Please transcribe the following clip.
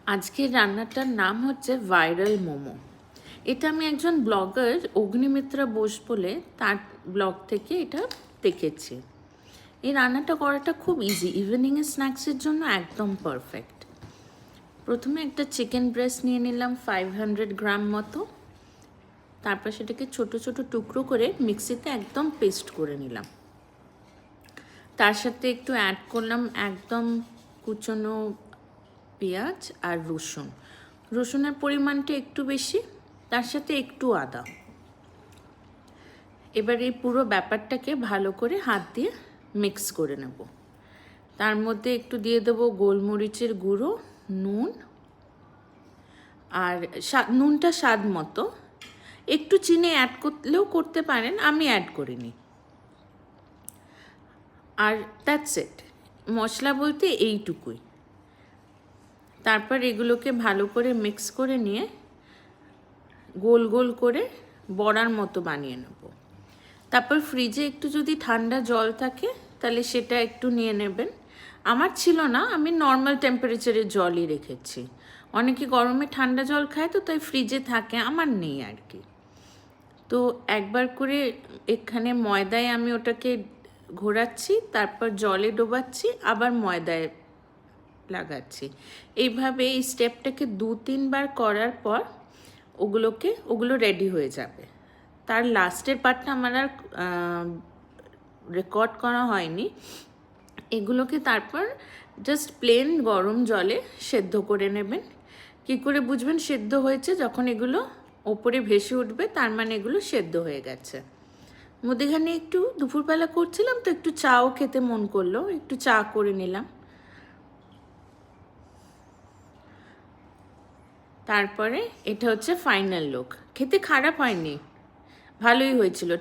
আজকের রান্নাটার নাম হচ্ছে ভাইরাল মোমো। এটা আমি একজন ব্লগার অগ্নিমিত্রা বোস বলে তার ব্লগ থেকে এটা দেখেছি। এই রান্নাটা করাটা খুব ইজি, ইভিনিংয়ে স্ন্যাক্সের জন্য একদম পারফেক্ট। প্রথমে একটা চিকেন ব্রেস্ট নিয়ে নিলাম 500 গ্রাম মতো। তারপর সেটাকে ছোট ছোট টুকরো করে মিক্সিতে একদম পেস্ট করে নিলাম। তার সাথে একটু অ্যাড করলাম একদম কুচনো পেঁয়াজ আর রসুন। রসুনের পরিমাণটা একটু বেশি, তার সাথে একটু আদা। এবার এই পুরো ব্যাপারটাকে ভালো করে হাত দিয়ে মিক্স করে নেব। তার মধ্যে একটু দিয়ে দেবো গোলমরিচের গুঁড়ো, নুন, আর নুনটা স্বাদ মতো। একটু চিনি অ্যাড করলেও করতে পারেন, আমি অ্যাড করিনি। আর দ্যাটস ইট, মশলা বলতে এইটুকুই। তারপর এগুলোকে ভালো করে মিক্স করে নিয়ে গোল গোল করে বড়ার মতো বানিয়ে নেব। তারপর ফ্রিজে একটু যদি ঠান্ডা জল থাকে তাহলে সেটা একটু নিয়ে নেবেন। আমার ছিল না, আমি নর্মাল টেম্পারেচারের জলই রেখেছি। অনেকে গরমে ঠান্ডা জল খায় তো তাই ফ্রিজে থাকে, আমার নেই আর কি। তো একবার করে এখানে ময়দায় আমি ওটাকে ঘোরাচ্ছি, তারপর জলে ডোবাচ্ছি, আবার ময়দায় লাগাচ্ছি। এইভাবে এই স্টেপটাকে 2-3 বার করার পর ওগুলো রেডি হয়ে যাবে। তার লাস্টের পার্টটা আমার আর রেকর্ড করা হয়নি। এগুলোকে তারপর জাস্ট প্লেন গরম জলে সেদ্ধ করে নেবেন। কী করে বুঝবেন সেদ্ধ হয়েছে? যখন এগুলো ওপরে ভেসে উঠবে তার মানে এগুলো সেদ্ধ হয়ে গেছে। মুদিখানি একটু দুপুরবেলা করছিলাম তো একটু চাও খেতে মন করলো, একটু চা করে নিলাম। তারপরে এটা হচ্ছে ফাইনাল লুক। খেতে খারাপ হয়নি, ভালোই হয়েছিল।